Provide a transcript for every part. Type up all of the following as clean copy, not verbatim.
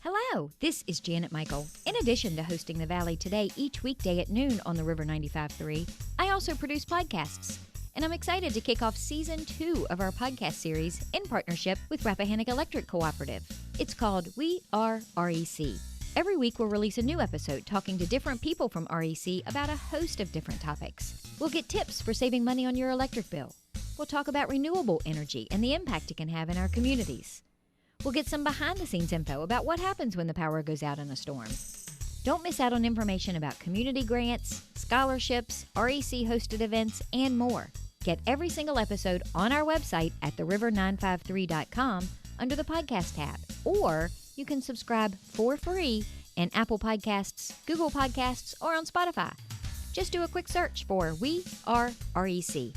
Hello, this is Janet Michael. In addition to hosting The Valley Today each weekday at noon on the River 95.3, I also produce podcasts. And I'm excited to kick off Season 2 of our podcast series in partnership with Rappahannock Electric Cooperative. It's called We Are REC. Every week we'll release a new episode talking to different people from REC about a host of different topics. We'll get tips for saving money on your electric bill. We'll talk about renewable energy and the impact it can have in our communities. We'll get some behind-the-scenes info about what happens when the power goes out in a storm. Don't miss out on information about community grants, scholarships, REC-hosted events, and more. Get every single episode on our website at theriver953.com under the podcast tab, or you can subscribe for free in Apple Podcasts, Google Podcasts, or on Spotify. Just do a quick search for We Are REC.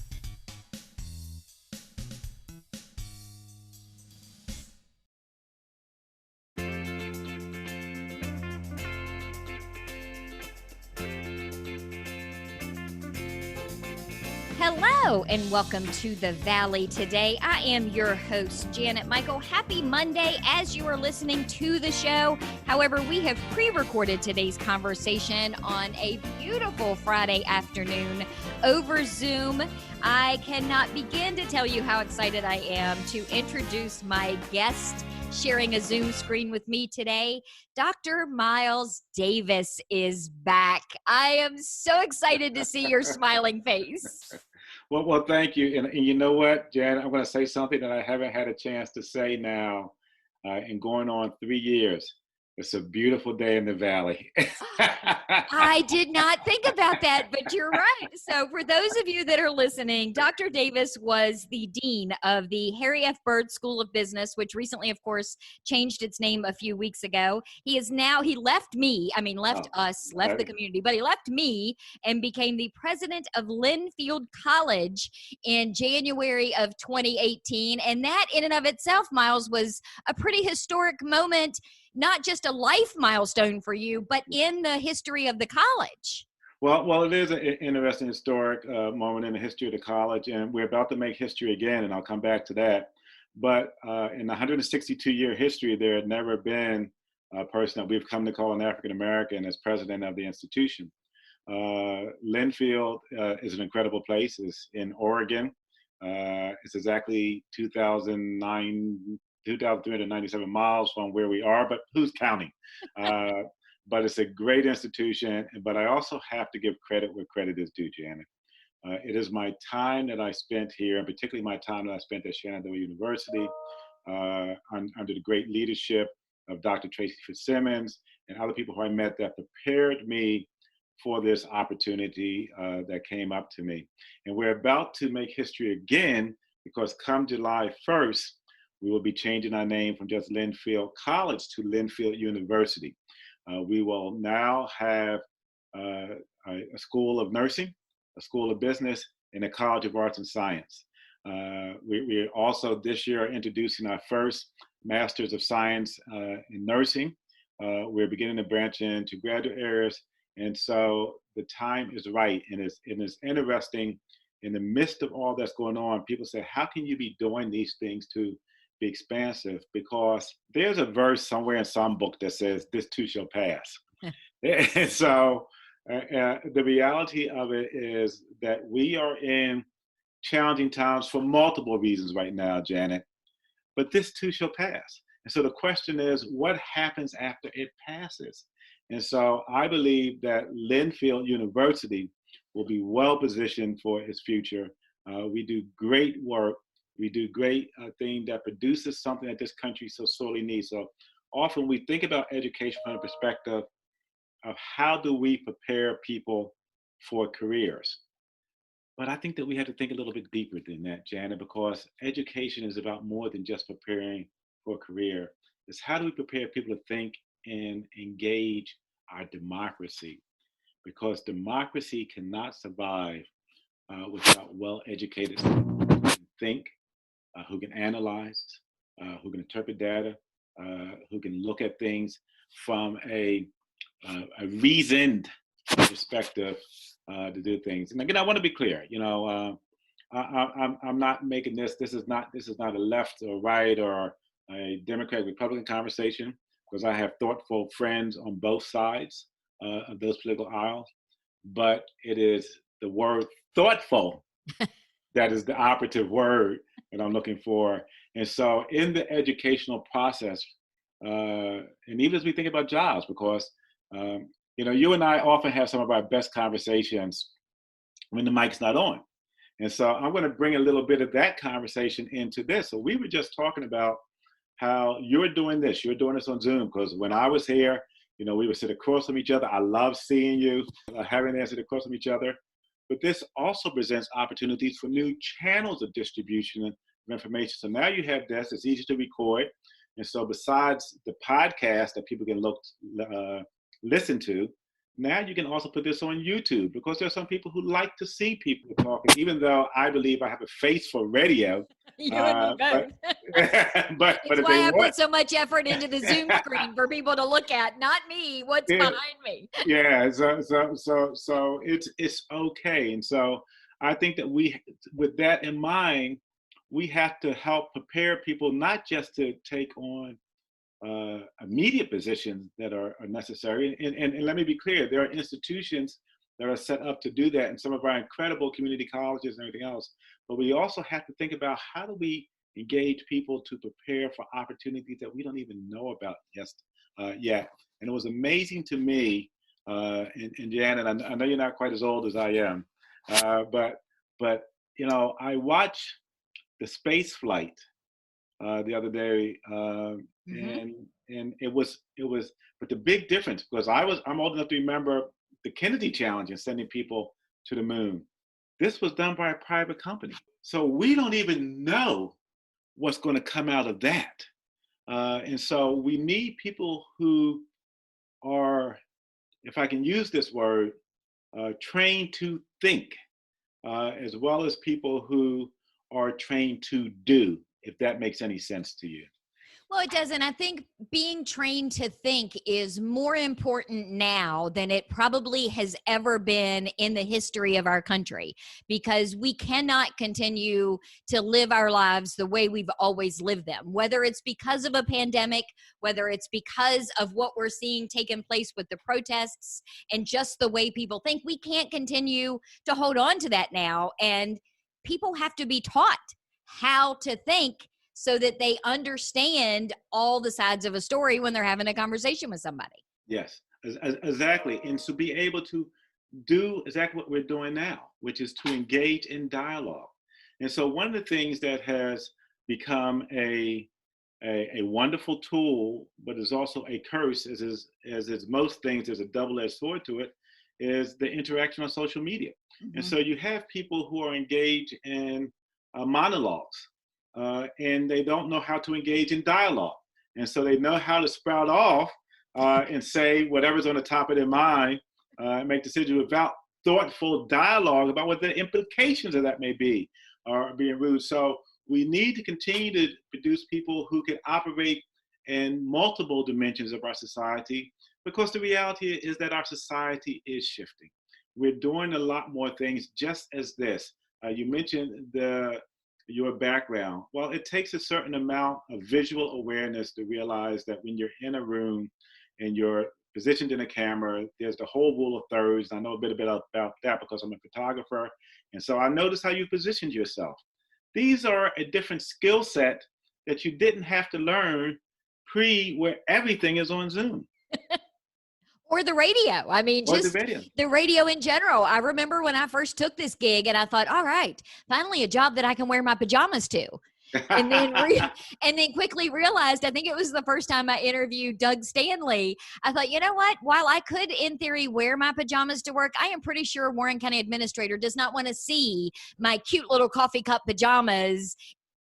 Hello and welcome to The Valley Today. I am your host, Janet Michael. Happy Monday as you are listening to the show. However, we have pre-recorded today's conversation on a beautiful Friday afternoon over Zoom. I cannot begin to tell you how excited I am to introduce my guest sharing a Zoom screen with me today. Dr. Miles Davis is back. I am so excited to see your smiling face. Well, thank you. And you know what, Janet, I'm going to say something that I haven't had a chance to say now in going on 3 years. It's a beautiful day in the Valley. I did not think about that, but you're right. So for those of you that are listening, Dr. Davis was the dean of the Harry F. Byrd School of Business, which recently, of course, changed its name a few weeks ago. He left the community, but he left me and became the president of Linfield College in January of 2018. And that in and of itself, Miles, was a pretty historic moment, not just a life milestone for you, but in the history of the college. Well, it is an interesting historic moment in the history of the college, and we're about to make history again, and I'll come back to that. But in the 162-year history, there had never been a person that we've come to call an African-American as president of the institution. Linfield is an incredible place. It's in Oregon. It's exactly 2,397 miles from where we are, but who's counting? But it's a great institution. But I also have to give credit where credit is due, Janet. It is my time that I spent here, and particularly my time that I spent at Shenandoah University under the great leadership of Dr. Tracy Fitzsimmons and other people who I met that prepared me for this opportunity that came up to me. And we're about to make history again, because come July 1st, we will be changing our name from just Linfield College to Linfield University. We will now have a School of Nursing, a School of Business, and a College of Arts and Science. We also this year are introducing our first Masters of Science in Nursing. We're beginning to branch into graduate areas. And so the time is right. And it's interesting, in the midst of all that's going on, people say, how can you be doing these things to be expansive? Because there's a verse somewhere in some book that says, this too shall pass. And so the reality of it is that we are in challenging times for multiple reasons right now, Janet, but this too shall pass. And so the question is, what happens after it passes? And so I believe that Linfield University will be well positioned for its future. We do great work. We do great thing that produces something that this country so sorely needs. So often we think about education from the perspective of how do we prepare people for careers. But I think that we have to think a little bit deeper than that, Janet, because education is about more than just preparing for a career. It's how do we prepare people to think and engage our democracy? Because democracy cannot survive without well-educated people who can think, who can analyze, who can interpret data, who can look at things from a reasoned perspective to do things. And again, I want to be clear. I'm not making this. This is not a left or right or a Democrat Republican conversation. because I have thoughtful friends on both sides of those political aisles. But it is the word thoughtful that is the operative word that I'm looking for. And so in the educational process, and even as we think about jobs, because you and I often have some of our best conversations when the mic's not on. And so I'm going to bring a little bit of that conversation into this. So we were just talking about how you're doing this. You're doing this on Zoom, because when I was here, we would sit across from each other. I love seeing you, having us sit across from each other. But this also presents opportunities for new channels of distribution of information. So now you have this, it's easy to record. And so besides the podcast that people can listen to, now you can also put this on YouTube, because there are some people who like to see people talking, even though I believe I have a face for radio. You and me both. But it's why I put so much effort into the Zoom screen for people to look at, not me, what's behind me. Yeah, so it's okay. And so I think that with that in mind, we have to help prepare people not just to take on immediate positions that are necessary. And let me be clear, there are institutions that are set up to do that, and some of our incredible community colleges and everything else. But we also have to think about, how do we engage people to prepare for opportunities that we don't even know about yet. And it was amazing to me, and Janet, I know you're not quite as old as I am, but I watched the space flight the other day, and it was. But the big difference, because I'm old enough to remember the Kennedy challenge and sending people to the moon. This was done by a private company, so we don't even know what's going to come out of that. And so we need people who are, if I can use this word, trained to think, as well as people who are trained to do, if that makes any sense to you. Well, it does. And I think being trained to think is more important now than it probably has ever been in the history of our country, because we cannot continue to live our lives the way we've always lived them, whether it's because of a pandemic, whether it's because of what we're seeing taking place with the protests and just the way people think. We can't continue to hold on to that now. And people have to be taught how to think so that they understand all the sides of a story when they're having a conversation with somebody. Yes, exactly. And to be able to do exactly what we're doing now, which is to engage in dialogue. And so one of the things that has become a wonderful tool, but is also a curse, as is most things, there's a double-edged sword to it, is the interaction on social media. Mm-hmm. And so you have people who are engaged in monologues, and they don't know how to engage in dialogue. And so they know how to sprout off and say whatever's on the top of their mind, and make decisions without thoughtful dialogue about what the implications of that may be, or being rude. So we need to continue to produce people who can operate in multiple dimensions of our society, because the reality is that our society is shifting. We're doing a lot more things, just as this. You mentioned your background. Well, it takes a certain amount of visual awareness to realize that when you're in a room and you're positioned in a camera, there's the whole rule of thirds. I know a bit about that because I'm a photographer. And so I noticed how you positioned yourself. These are a different skill set that you didn't have to learn where everything is on Zoom. Or the radio. I mean, just the radio in general. I remember when I first took this gig and I thought, all right, finally a job that I can wear my pajamas to. And then quickly realized, I think it was the first time I interviewed Doug Stanley, I thought, you know what? While I could, in theory, wear my pajamas to work, I am pretty sure Warren County Administrator does not want to see my cute little coffee cup pajamas.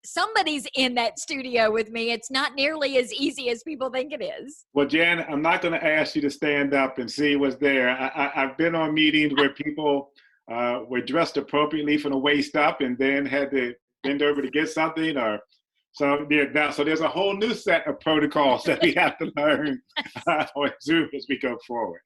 Somebody's in that studio with me. It's not nearly as easy as people think it is. Well, Jan, I'm not going to ask you to stand up and see what's there. I've been on meetings where people were dressed appropriately from the waist up and then had to bend over to get something. So there's a whole new set of protocols that we have to learn on Zoom as we go forward.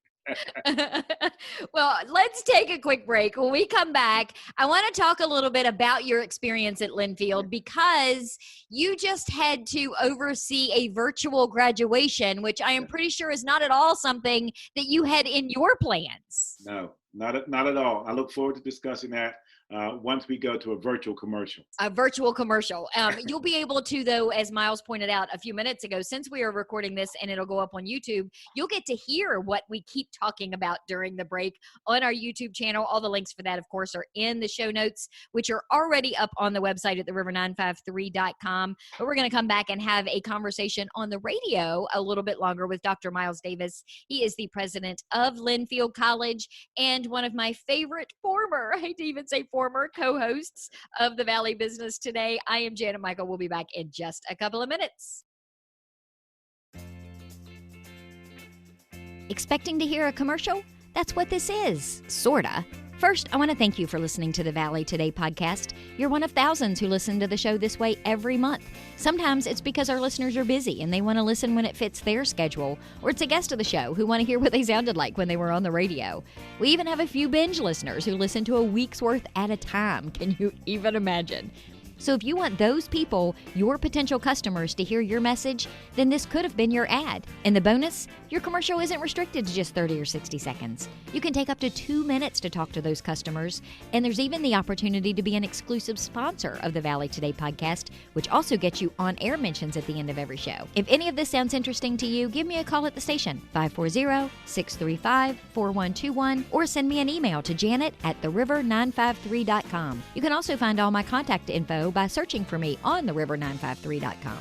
Well, let's take a quick break. When we come back, I want to talk a little bit about your experience at Linfield because you just had to oversee a virtual graduation, which I am pretty sure is not at all something that you had in your plans. No, not at all. I look forward to discussing that once we go to a virtual commercial. A virtual commercial. You'll be able to, though, as Miles pointed out a few minutes ago, since we are recording this and it'll go up on YouTube, you'll get to hear what we keep talking about during the break on our YouTube channel. All the links for that, of course, are in the show notes, which are already up on the website at theriver953.com. But we're going to come back and have a conversation on the radio a little bit longer with Dr. Miles Davis. He is the president of Linfield College and one of my favorite former, I hate to even say former, co-hosts of the Valley Business Today. I am Janet Michael. We'll be back in just a couple of minutes. Expecting to hear a commercial? That's what this is, sorta. First, I want to thank you for listening to the Valley Today podcast. You're one of thousands who listen to the show this way every month. Sometimes it's because our listeners are busy and they want to listen when it fits their schedule, or it's a guest of the show who want to hear what they sounded like when they were on the radio. We even have a few binge listeners who listen to a week's worth at a time. Can you even imagine? So if you want those people, your potential customers, to hear your message, then this could have been your ad. And the bonus, your commercial isn't restricted to just 30 or 60 seconds. You can take up to 2 minutes to talk to those customers. And there's even the opportunity to be an exclusive sponsor of the Valley Today podcast, which also gets you on-air mentions at the end of every show. If any of this sounds interesting to you, give me a call at the station, 540-635-4121, or send me an email to janet@theriver953.com. You can also find all my contact info by searching for me on theriver953.com.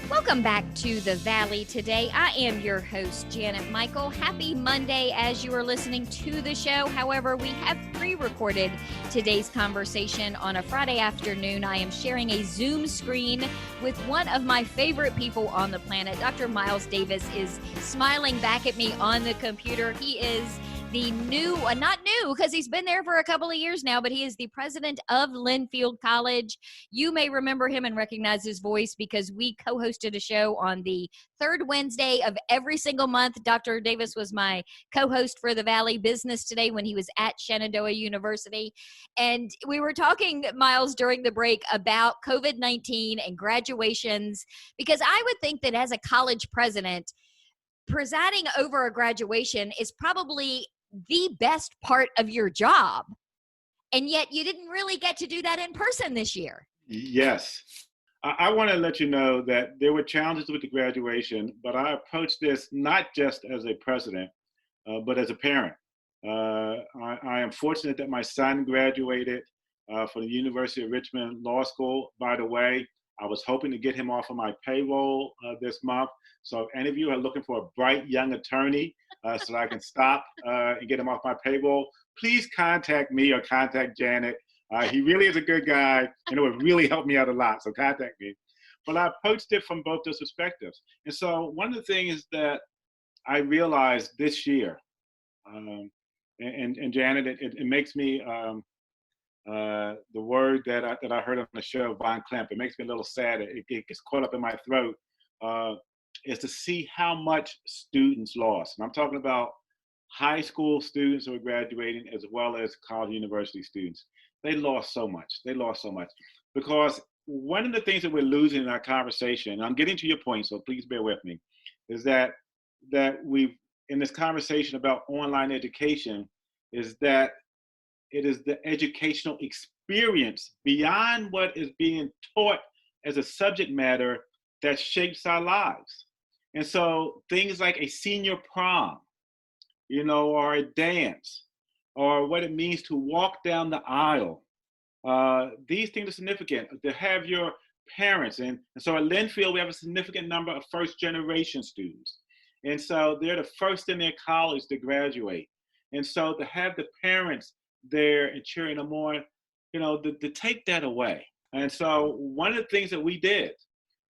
Welcome back to the Valley Today. I am your host, Janet Michael. Happy Monday as you are listening to the show. However, we have pre-recorded today's conversation on a Friday afternoon. I am sharing a Zoom screen with one of my favorite people on the planet. Dr. Miles Davis is smiling back at me on the computer. He is the new, not new because he's been there for a couple of years now, but he is the president of Linfield College. You may remember him and recognize his voice because we co-hosted a show on the third Wednesday of every single month. Dr. Davis was my co-host for the Valley Business Today when he was at Shenandoah University. And we were talking, Miles, during the break about COVID-19 and graduations, because I would think that as a college president, presiding over a graduation is probably the best part of your job. And yet you didn't really get to do that in person this year. Yes. I want to let you know that there were challenges with the graduation, but I approached this not just as a president, but as a parent. I am fortunate that my son graduated from the University of Richmond Law School. By the way, I was hoping to get him off of my payroll this month. So if any of you are looking for a bright young attorney so that I can stop and get him off my payroll, please contact me or contact Janet. He really is a good guy and it would really help me out a lot. So contact me. But I approached it from both those perspectives. And so one of the things that I realized this year, and Janet, it makes me, the word that I heard on the show, Von Klemp, it makes me a little sad. It gets caught up in my throat. Is to see how much students lost. And I'm talking about high school students who are graduating as well as college university students. They lost so much. They lost so much. Because one of the things that we're losing in our conversation, and I'm getting to your point, so please bear with me, is that we've, in this conversation about online education, is that it is the educational experience beyond what is being taught as a subject matter that shapes our lives. And so things like a senior prom, or a dance, or what it means to walk down the aisle, these things are significant. To have your parents, and so at Linfield, we have a significant number of first generation students. And so they're the first in their college to graduate. And so to have the parents there and cheering them on, to take that away. And so one of the things that we did,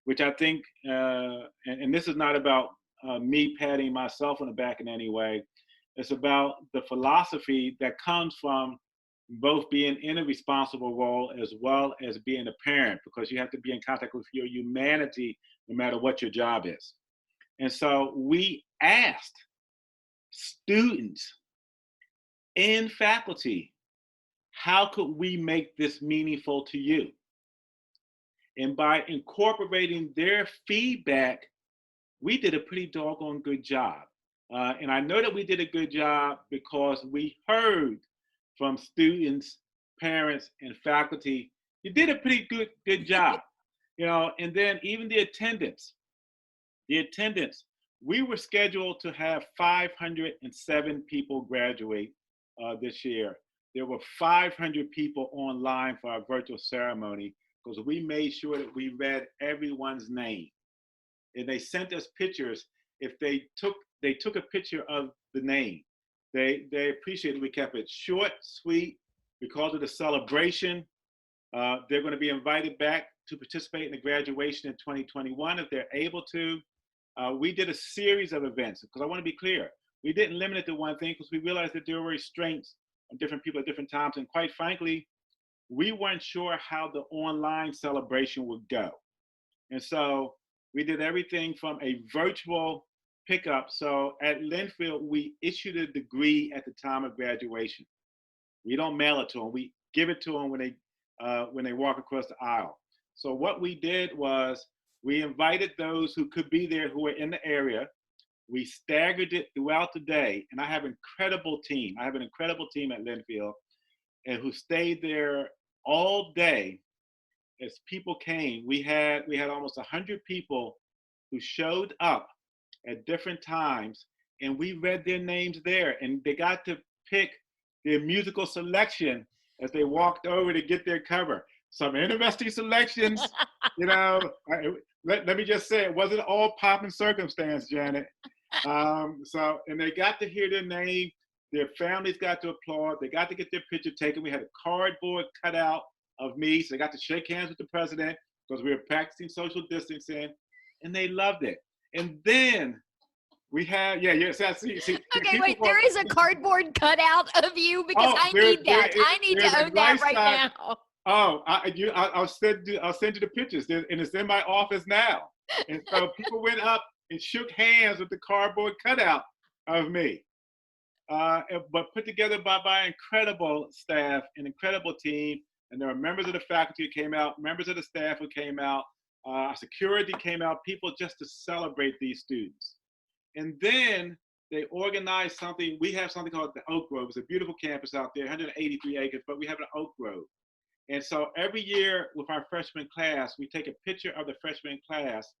which I think, and this is not about me patting myself on the back in any way, it's about the philosophy that comes from both being in a responsible role as well as being a parent, because you have to be in contact with your humanity no matter what your job is. And so we asked students and faculty, how could we make this meaningful to you? And by incorporating their feedback, we did a pretty doggone good job. And I know that we did a good job because we heard from students, parents, and faculty, you did a pretty good job. And then even the attendance, we were scheduled to have 507 people graduate this year. There were 500 people online for our virtual ceremony because we made sure that we read everyone's name. And they sent us pictures. If they took a picture of the name, they appreciated. We kept it short, sweet. We called it a celebration. They're going to be invited back to participate in the graduation in 2021 if they're able to. We did a series of events because I want to be clear. We didn't limit it to one thing because we realized that there were restraints on different people at different times. And quite frankly, we weren't sure how the online celebration would go. And so we did everything from a virtual pickup. So at Linfield, we issued a degree at the time of graduation. We don't mail it to them. We give it to them when they walk across the aisle. So what we did was we invited those who could be there who were in the area. We staggered it throughout the day. And I have an incredible team. I have an incredible team at Linfield and who stayed there all day as people came. We had almost 100 people who showed up at different times, and we read their names there, and they got to pick their musical selection as they walked over to get their cover. Some interesting selections, let me just say, it wasn't all pomp and circumstance, Janet. And they got to hear their name. Their families got to applaud. They got to get their picture taken. We had a cardboard cutout of me, so they got to shake hands with the president because we were practicing social distancing, and they loved it. And then we had, see. Okay, wait, there is a cardboard cutout of you because I need that. I need to own that right now. Oh, I'll send you the pictures, and it's in my office now. And so people went up and shook hands with the cardboard cutout of me. But put together by incredible staff, an incredible team. And there were members of the faculty who came out, members of the staff who came out, security came out, people just to celebrate these students. And then they organized something. We have something called the Oak Grove. It's a beautiful campus out there, 183 acres, but we have an Oak Grove. And so every year with our freshman class, we take a picture of the freshman class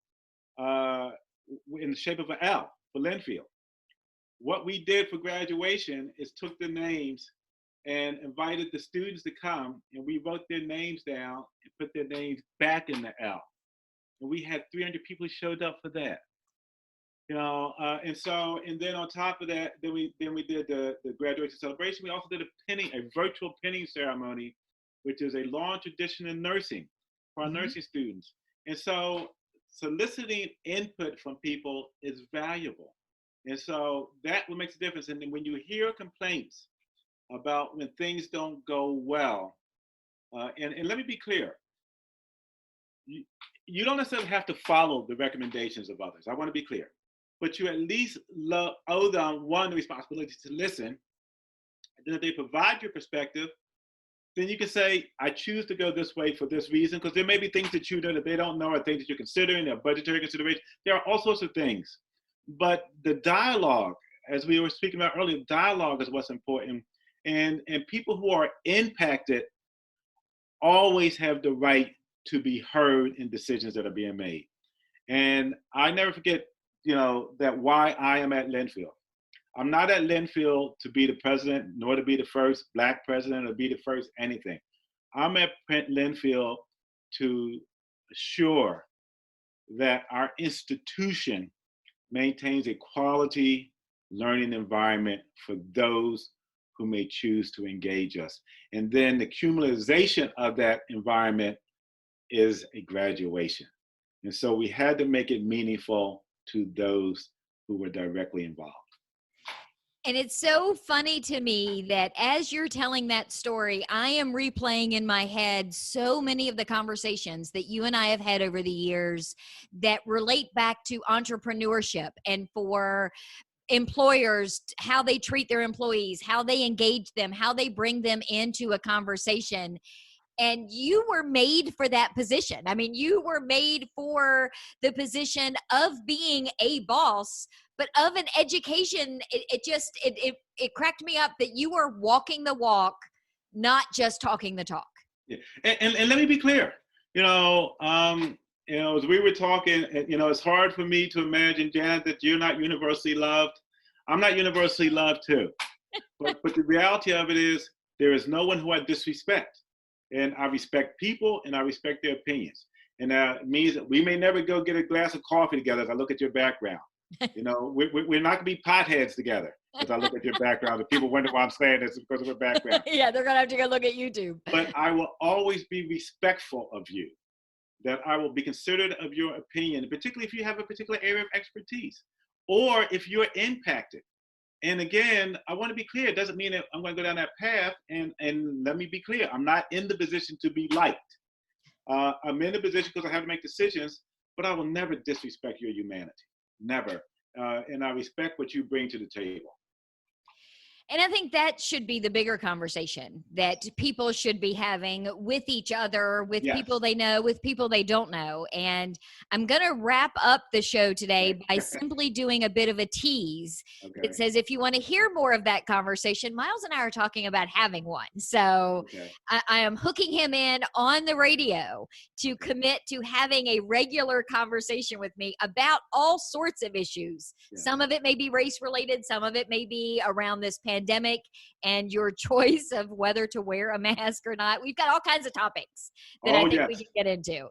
in the shape of an L for Linfield. What we did for graduation is took the names and invited the students to come, and we wrote their names down and put their names back in the L. And we had 300 people who showed up for that. And then on top of that, then we did the graduation celebration. We also did a virtual pinning ceremony, which is a long tradition in nursing for our nursing students. And so soliciting input from people is valuable. And so that what makes a difference. And then when you hear complaints about when things don't go well, and let me be clear, you don't necessarily have to follow the recommendations of others. I want to be clear. But you at least owe them, one, the responsibility to listen. And then if they provide your perspective, then you can say, I choose to go this way for this reason, because there may be things that you know that they don't know, or things that you're considering, there are budgetary considerations. There are all sorts of things. But the dialogue, as we were speaking about earlier, dialogue is what's important. And people who are impacted always have the right to be heard in decisions that are being made. And I never forget, that why I am at Linfield. I'm not at Linfield to be the president, nor to be the first Black president, or be the first anything. I'm at Linfield to assure that our institution maintains a quality learning environment for those who may choose to engage us. And then the cumularization of that environment is a graduation. And so we had to make it meaningful to those who were directly involved. And it's so funny to me that as you're telling that story, I am replaying in my head so many of the conversations that you and I have had over the years that relate back to entrepreneurship and for employers, how they treat their employees, how they engage them, how they bring them into a conversation. And you were made for that position. I mean, you were made for the position of being a boss, but of an education. It cracked me up that you were walking the walk, not just talking the talk. Yeah. And let me be clear. As we were talking, it's hard for me to imagine, Janet, that you're not universally loved. I'm not universally loved too. But the reality of it is there is no one who I disrespect. And I respect people and I respect their opinions. And that means that we may never go get a glass of coffee together as I look at your background. We're not going to be potheads together as I look at your background. If people wonder why I'm saying this, because of your background. Yeah, they're going to have to go look at YouTube. But I will always be respectful of you, that I will be considerate of your opinion, particularly if you have a particular area of expertise or if you're impacted. And again, I want to be clear. It doesn't mean that I'm going to go down that path. And let me be clear. I'm not in the position to be liked. I'm in the position because I have to make decisions, but I will never disrespect your humanity. Never. And I respect what you bring to the table. And I think that should be the bigger conversation that people should be having with each other, with people they know, with people they don't know. And I'm going to wrap up the show today by simply doing a bit of a tease. Okay. It says, if you want to hear more of that conversation, Miles and I are talking about having one. So I am hooking him in on the radio to commit to having a regular conversation with me about all sorts of issues. Yeah. Some of it may be race related. Some of it may be around this pandemic and your choice of whether to wear a mask or not. We've got all kinds of topics that I think we can get into.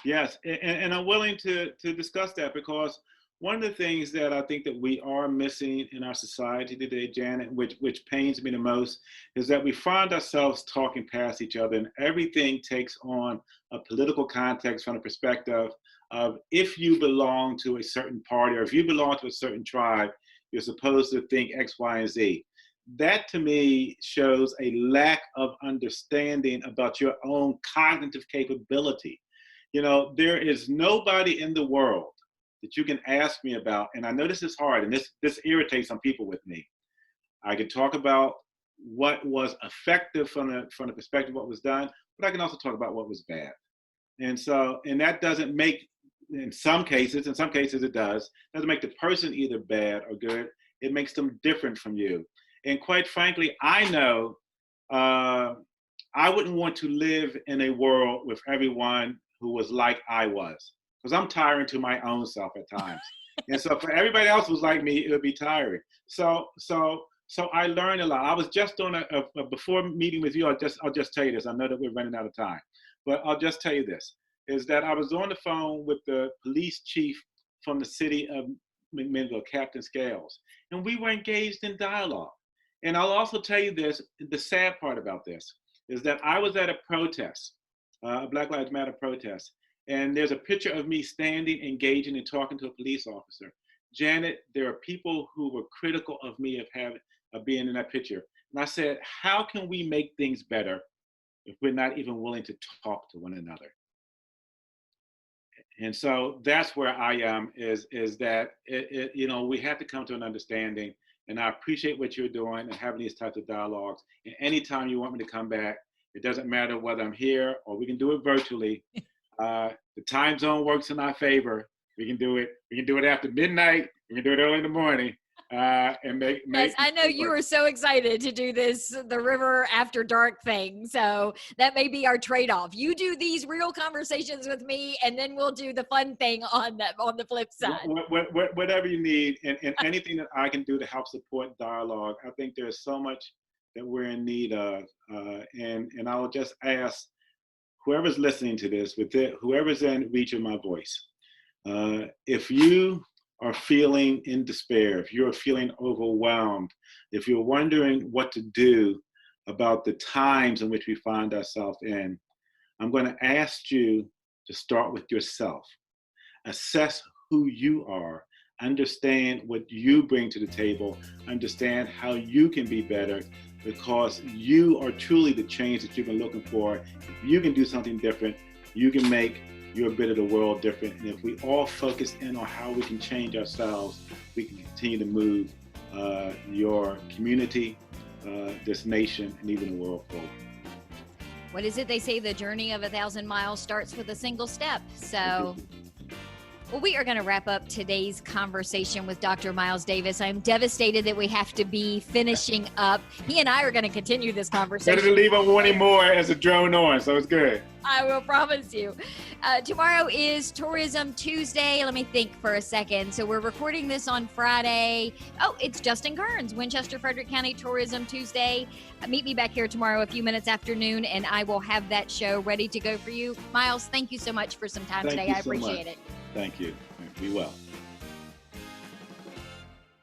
Yes, and I'm willing to discuss that, because one of the things that I think that we are missing in our society today, Janet, which pains me the most, is that we find ourselves talking past each other, and everything takes on a political context from the perspective of if you belong to a certain party or if you belong to a certain tribe, you're supposed to think X, Y, and Z. That to me shows a lack of understanding about your own cognitive capability. There is nobody in the world that you can ask me about, and I know this is hard, and this irritates some people with me. I could talk about what was effective from the perspective of what was done, but I can also talk about what was bad. And that doesn't make, in some cases it doesn't make the person either bad or good. It makes them different from you. And quite frankly, I know I wouldn't want to live in a world with everyone who was like I was, because I'm tiring to my own self at times. And so for everybody else who's like me, it would be tiring. So I learned a lot. I was just on a before meeting with you, I'll just tell you this. I know that we're running out of time, but I'll just tell you this, is that I was on the phone with the police chief from the city of McMinnville, Captain Scales, and we were engaged in dialogue. And I'll also tell you this, the sad part about this is that I was at a protest, a Black Lives Matter protest, and there's a picture of me standing, engaging, and talking to a police officer. Janet, there are people who were critical of me of being in that picture. And I said, how can we make things better if we're not even willing to talk to one another? And so that's where I am, is that we have to come to an understanding. And I appreciate what you're doing and having these types of dialogues. And anytime you want me to come back, it doesn't matter whether I'm here or we can do it virtually. The time zone works in our favor. We can do it. We can do it after midnight. We can do it early in the morning. And make yes, I know you were so excited to do the River After Dark thing. So that may be our trade-off. You do these real conversations with me, and then we'll do the fun thing on the flip side. Whatever you need, and anything that I can do to help support dialogue. I think there's so much that we're in need of. And I will just ask whoever's listening to this, whoever's in reach of my voice, if you are feeling in despair, if you're feeling overwhelmed, if you're wondering what to do about the times in which we find ourselves in, I'm going to ask you to start with yourself. Assess who you are. understand what you bring to the table, understand how you can be better, because you are truly the change that you've been looking for. If you can do something different, you can make your bit of the world different. And if we all focus in on how we can change ourselves, we can continue to move your community, this nation, and even the world forward. What is it? They say the journey of 1,000 miles starts with a single step. So, well, we are going to wrap up today's conversation with Dr. Miles Davis. I'm devastated that we have to be finishing up. He and I are going to continue this conversation. Better to leave up one more as a drone on, so it's good. I will promise you. Tomorrow is Tourism Tuesday. Let me think for a second. So we're recording this on Friday. Oh, it's Justin Kearns, Winchester Frederick County Tourism Tuesday. Meet me back here tomorrow a few minutes after noon, and I will have that show ready to go for you. Miles, thank you so much for some time today. I appreciate it. Thank you. Be well.